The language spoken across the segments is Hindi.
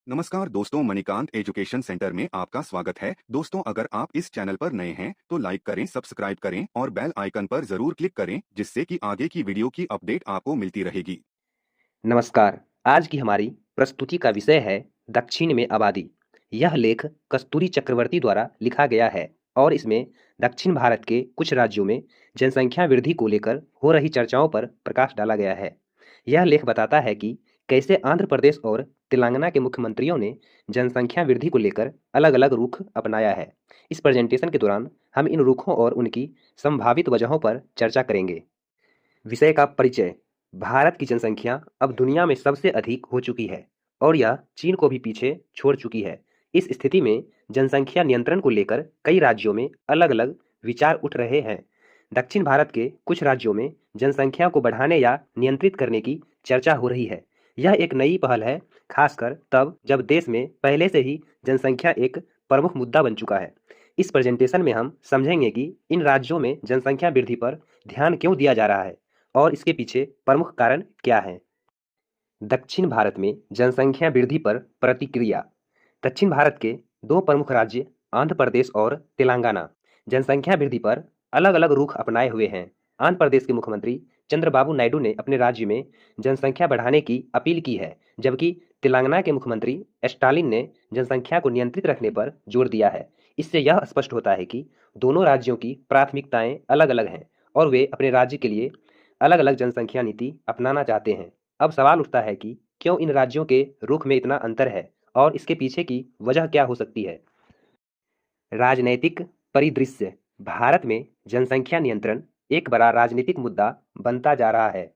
नमस्कार दोस्तों, मणिकांत एजुकेशन सेंटर में आपका स्वागत है। दोस्तों, अगर आप इस चैनल पर नए हैं तो लाइक करें, सब्सक्राइब करें और बेल आइकन पर जरूर क्लिक करें, जिससे कि आगे की वीडियो की अपडेट आपको मिलती रहेगी। नमस्कार। आज की हमारी प्रस्तुति का विषय है दक्षिण में आबादी। यह लेख कस्तूरी चक्रवर्ती द्वारा लिखा गया है और इसमें दक्षिण भारत के कुछ राज्यों में जनसंख्या वृद्धि को लेकर हो रही चर्चाओं पर प्रकाश डाला गया है। यह लेख बताता है कि कैसे आंध्र प्रदेश और तेलंगाना के मुख्यमंत्रियों ने जनसंख्या वृद्धि को लेकर अलग-अलग रुख अपनाया है। इस प्रेजेंटेशन के दौरान हम इन रुखों और उनकी संभावित वजहों पर चर्चा करेंगे। विषय का परिचय। भारत की जनसंख्या अब दुनिया में सबसे अधिक हो चुकी है और यह चीन को भी पीछे छोड़ चुकी है। इस स्थिति में जनसंख्या नियंत्रण को लेकर कई राज्यों में अलग-अलग विचार उठ रहे हैं। दक्षिण भारत के कुछ राज्यों में जनसंख्या को बढ़ाने या नियंत्रित करने की चर्चा हो रही है। यह एक नई पहल है, खासकर तब जब देश में पहले से ही जनसंख्या एक प्रमुख मुद्दा बन चुका है। इस प्रेजेंटेशन में हम समझेंगे कि इन राज्यों में जनसंख्या वृद्धि पर ध्यान क्यों दिया जा रहा है और इसके पीछे प्रमुख कारण क्या हैं। दक्षिण भारत में जनसंख्या वृद्धि पर प्रतिक्रिया। दक्षिण भारत के दो प्रमुख राज्य आंध्र प्रदेश और तेलंगाना जनसंख्या वृद्धि पर अलग-अलग रुख अपनाए हुए हैं। आंध्र प्रदेश के मुख्यमंत्री चंद्रबाबू नायडू ने अपने राज्य में जनसंख्या बढ़ाने की अपील की है, जबकि तेलंगाना के मुख्यमंत्री स्टालिन ने जनसंख्या को नियंत्रित रखने पर जोर दिया है। इससे यह स्पष्ट होता है कि दोनों राज्यों की प्राथमिकताएं अलग-अलग हैं और वे अपने राज्य के लिए अलग-अलग जनसंख्या नीति अपनाना चाहते हैं। अब सवाल उठता है कि क्यों इन राज्यों के रुख में इतना अंतर है और इसके पीछे की वजह क्या हो सकती है। राजनैतिक परिदृश्य। भारत में जनसंख्या नियंत्रण एक बड़ा राजनीतिक मुद्दा बनता जा रहा है।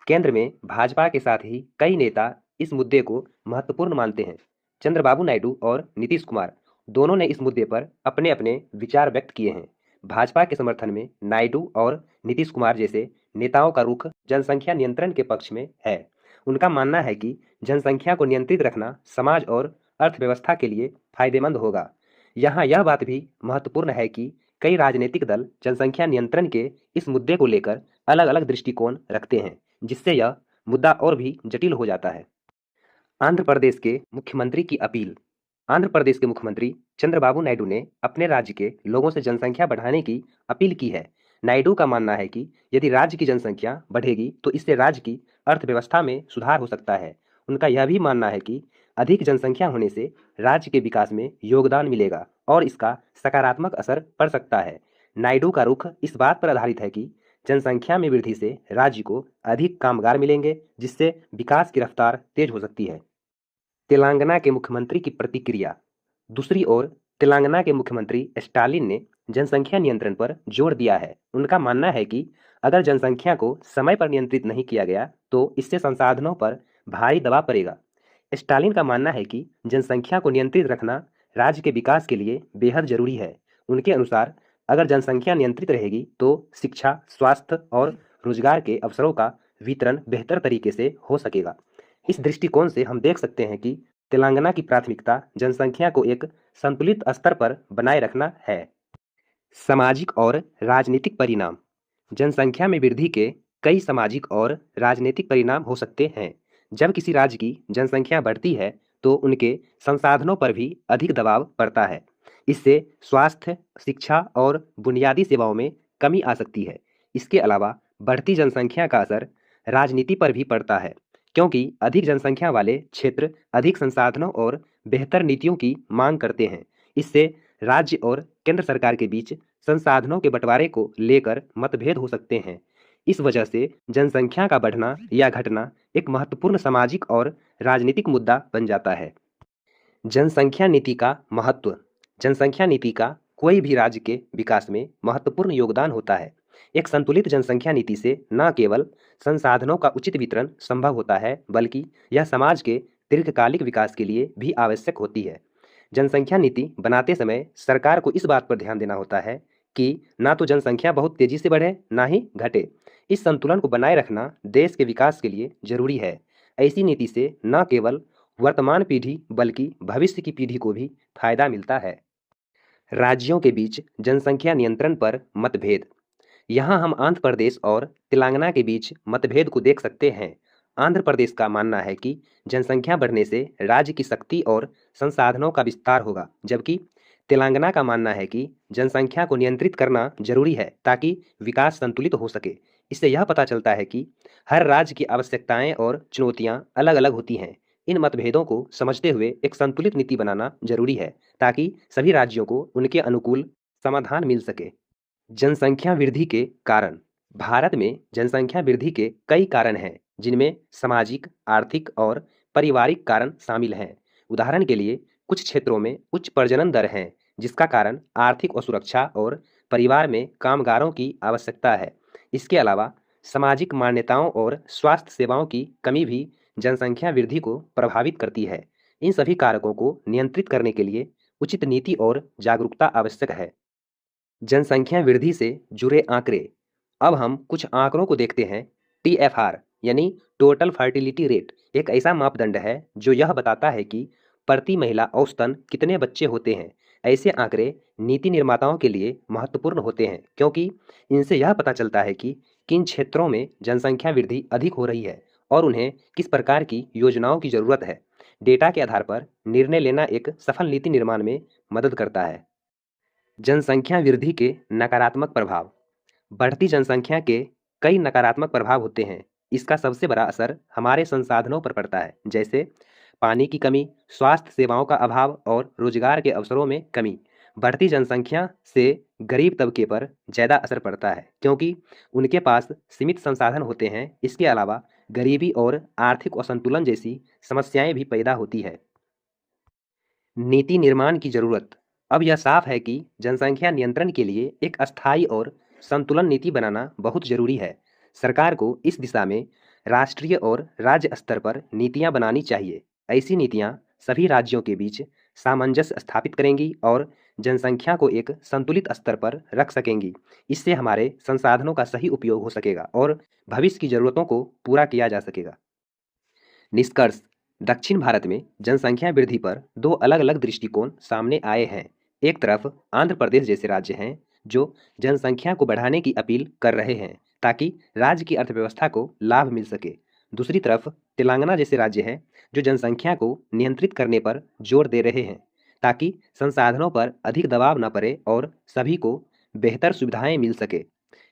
केंद्र में भाजपा के साथ ही कई नेता इस मुद्दे को महत्वपूर्ण मानते हैं। चंद्रबाबू नायडू और नीतीश कुमार दोनों ने इस मुद्दे पर अपने-अपने विचार व्यक्त किए हैं। भाजपा के समर्थन में नायडू और नीतीश कुमार जैसे नेताओं का रुख जनसंख्या नियंत्रण के पक्ष में है। उनका मानना है कि जनसंख्या को नियंत्रित रखना समाज और अर्थव्यवस्था के लिए फायदेमंद होगा। यहाँ यह बात भी महत्वपूर्ण है कि कई राजनीतिक दल जनसंख्या नियंत्रण के इस मुद्दे को लेकर अलग-अलग दृष्टिकोण रखते हैं, जिससे यह मुद्दा और भी जटिल हो जाता है। आंध्र प्रदेश के मुख्यमंत्री की अपील। आंध्र प्रदेश के मुख्यमंत्री चंद्रबाबू नायडू ने अपने राज्य के लोगों से जनसंख्या बढ़ाने की अपील की है। नायडू का मानना है कि यदि राज्य की जनसंख्या बढ़ेगी तो इससे राज्य की अर्थव्यवस्था में सुधार हो सकता है। उनका यह भी मानना है कि अधिक जनसंख्या होने से राज्य के विकास में योगदान मिलेगा और इसका सकारात्मक असर पड़ सकता है। नायडू का रुख इस बात पर आधारित है कि जनसंख्या में वृद्धि से राज्य को अधिक कामगार मिलेंगे, जिससे विकास की रफ्तार तेज हो सकती है। तेलंगाना के मुख्यमंत्री की प्रतिक्रिया। दूसरी ओर तेलंगाना के मुख्यमंत्री स्टालिन ने जनसंख्या नियंत्रण पर जोर दिया है। उनका मानना है कि अगर जनसंख्या को समय पर नियंत्रित नहीं किया गया तो इससे संसाधनों पर भारी दबाव पड़ेगा। स्टालिन का मानना है कि जनसंख्या को नियंत्रित रखना राज्य के विकास के लिए बेहद जरूरी है। उनके अनुसार अगर जनसंख्या नियंत्रित रहेगी तो शिक्षा, स्वास्थ्य और रोजगार के अवसरों का वितरण बेहतर तरीके से हो सकेगा। इस दृष्टिकोण से हम देख सकते हैं कि तेलंगाना की प्राथमिकता जनसंख्या को एक संतुलित स्तर पर बनाए रखना है। सामाजिक और राजनीतिक परिणाम। जनसंख्या में वृद्धि के कई सामाजिक और राजनीतिक परिणाम हो सकते हैं। जब किसी राज्य की जनसंख्या बढ़ती है तो उनके संसाधनों पर भी अधिक दबाव पड़ता है। इससे स्वास्थ्य, शिक्षा और बुनियादी सेवाओं में कमी आ सकती है। इसके अलावा बढ़ती जनसंख्या का असर राजनीति पर भी पड़ता है, क्योंकि अधिक जनसंख्या वाले क्षेत्र अधिक संसाधनों और बेहतर नीतियों की मांग करते हैं। इससे राज्य और केंद्र सरकार के बीच संसाधनों के बंटवारे को लेकर मतभेद हो सकते हैं। इस वजह से जनसंख्या का बढ़ना या घटना एक महत्वपूर्ण सामाजिक और राजनीतिक मुद्दा बन जाता है। जनसंख्या नीति का महत्व। जनसंख्या नीति का कोई भी राज्य के विकास में महत्वपूर्ण योगदान होता है। एक संतुलित जनसंख्या नीति से न केवल संसाधनों का उचित वितरण संभव होता है, बल्कि यह समाज के दीर्घकालिक विकास के लिए भी आवश्यक होती है। जनसंख्या नीति बनाते समय सरकार को इस बात पर ध्यान देना होता है कि ना तो जनसंख्या बहुत तेजी से बढ़े, ना ही घटे। इस संतुलन को बनाए रखना देश के विकास के लिए जरूरी है। ऐसी नीति से न केवल वर्तमान पीढ़ी बल्कि भविष्य की पीढ़ी को भी फायदा मिलता है। राज्यों के बीच जनसंख्या नियंत्रण पर मतभेद। यहाँ हम आंध्र प्रदेश और तेलंगाना के बीच मतभेद को देख सकते हैं। आंध्र प्रदेश का मानना है कि जनसंख्या बढ़ने से राज्य की शक्ति और संसाधनों का विस्तार होगा, जबकि तेलंगाना का मानना है कि जनसंख्या को नियंत्रित करना जरूरी है ताकि विकास संतुलित हो सके। इससे यह पता चलता है कि हर राज्य की आवश्यकताएं और चुनौतियां अलग-अलग होती हैं। इन मतभेदों को समझते हुए एक संतुलित नीति बनाना जरूरी है ताकि सभी राज्यों को उनके अनुकूल समाधान मिल सके। जनसंख्या वृद्धि के कारण। भारत में जनसंख्या वृद्धि के कई कारण हैं, जिनमें सामाजिक, आर्थिक और पारिवारिक कारण शामिल हैं। उदाहरण के लिए, कुछ क्षेत्रों में उच्च प्रजनन दर हैं, जिसका कारण आर्थिक असुरक्षा और परिवार में कामगारों की आवश्यकता है। इसके अलावा सामाजिक मान्यताओं और स्वास्थ्य सेवाओं की कमी भी जनसंख्या वृद्धि को प्रभावित करती है। इन सभी कारकों को नियंत्रित करने के लिए उचित नीति और जागरूकता आवश्यक है। जनसंख्या वृद्धि से जुड़े आंकड़े। अब हम कुछ आंकड़ों को देखते हैं। टीएफआर यानी टोटल फर्टिलिटी रेट एक ऐसा मापदंड है जो यह बताता है कि प्रति महिला औसतन कितने बच्चे होते हैं। ऐसे आंकड़े नीति निर्माताओं के लिए महत्वपूर्ण होते हैं, क्योंकि इनसे यह पता चलता है कि किन क्षेत्रों में जनसंख्या वृद्धि अधिक हो रही है और उन्हें किस प्रकार की योजनाओं की जरूरत है। डेटा के आधार पर निर्णय लेना एक सफल नीति निर्माण में मदद करता है। जनसंख्या वृद्धि के नकारात्मक प्रभाव। बढ़ती जनसंख्या के कई नकारात्मक प्रभाव होते हैं। इसका सबसे बड़ा असर हमारे संसाधनों पर पड़ता है, जैसे पानी की कमी, स्वास्थ्य सेवाओं का अभाव और रोजगार के अवसरों में कमी। बढ़ती जनसंख्या से गरीब तबके पर ज़्यादा असर पड़ता है, क्योंकि उनके पास सीमित संसाधन होते हैं। इसके अलावा गरीबी और आर्थिक असंतुलन जैसी समस्याएं भी पैदा होती है। नीति निर्माण की जरूरत। अब यह साफ है कि जनसंख्या नियंत्रण के लिए एक अस्थायी और संतुलन नीति बनाना बहुत जरूरी है। सरकार को इस दिशा में राष्ट्रीय और राज्य स्तर पर नीतियां बनानी चाहिए। ऐसी नीतियां सभी राज्यों के बीच सामंजस्य स्थापित करेंगी और जनसंख्या को एक संतुलित स्तर पर रख सकेंगी। इससे हमारे संसाधनों का सही उपयोग हो सकेगा और भविष्य की जरूरतों को पूरा किया जा सकेगा। निष्कर्ष। दक्षिण भारत में जनसंख्या वृद्धि पर दो अलग-अलग दृष्टिकोण सामने आए हैं। एक तरफ आंध्र प्रदेश जैसे राज्य हैं जो जनसंख्या को बढ़ाने की अपील कर रहे हैं ताकि राज्य की अर्थव्यवस्था को लाभ मिल सके। दूसरी तरफ तेलंगाना जैसे राज्य हैं जो जनसंख्या को नियंत्रित करने पर जोर दे रहे हैं ताकि संसाधनों पर अधिक दबाव न पड़े और सभी को बेहतर सुविधाएं मिल सके।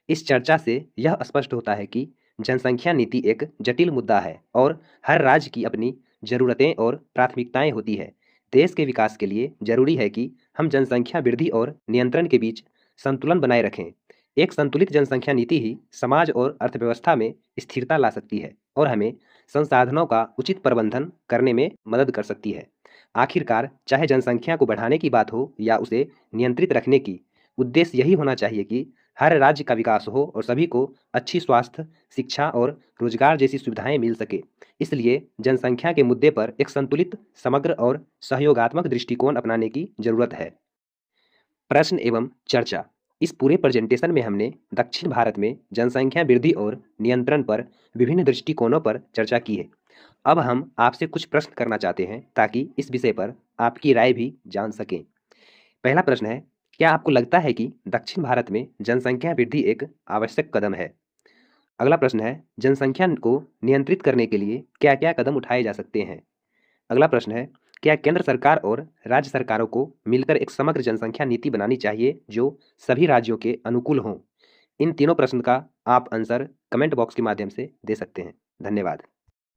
इस चर्चा से यह स्पष्ट होता है कि जनसंख्या नीति एक जटिल मुद्दा है और हर राज्य की अपनी जरूरतें और प्राथमिकताएं होती है। देश के विकास के लिए जरूरी है कि हम जनसंख्या वृद्धि और नियंत्रण के बीच संतुलन बनाए रखें। एक संतुलित जनसंख्या नीति ही समाज और अर्थव्यवस्था में स्थिरता ला सकती है और हमें संसाधनों का उचित प्रबंधन करने में मदद कर सकती है। आखिरकार, चाहे जनसंख्या को बढ़ाने की बात हो या उसे नियंत्रित रखने की, उद्देश्य यही होना चाहिए कि हर राज्य का विकास हो और सभी को अच्छी स्वास्थ्य, शिक्षा और रोजगार जैसी सुविधाएं मिल सके। इसलिए जनसंख्या के मुद्दे पर एक संतुलित, समग्र और सहयोगात्मक दृष्टिकोण अपनाने की जरूरत है। प्रश्न एवं चर्चा। इस पूरे प्रेजेंटेशन में हमने दक्षिण भारत में जनसंख्या वृद्धि और नियंत्रण पर विभिन्न दृष्टिकोणों पर चर्चा की है। अब हम आपसे कुछ प्रश्न करना चाहते हैं ताकि इस विषय पर आपकी राय भी जान सकें। पहला प्रश्न है, क्या आपको लगता है कि दक्षिण भारत में जनसंख्या वृद्धि एक आवश्यक कदम है? अगला प्रश्न है, जनसंख्या को नियंत्रित करने के लिए क्या-क्या कदम उठाए जा सकते हैं? अगला प्रश्न है, क्या केंद्र सरकार और राज्य सरकारों को मिलकर एक समग्र जनसंख्या नीति बनानी चाहिए जो सभी राज्यों के अनुकूल हो? इन तीनों प्रश्न का आप आंसर कमेंट बॉक्स के माध्यम से दे सकते हैं। धन्यवाद।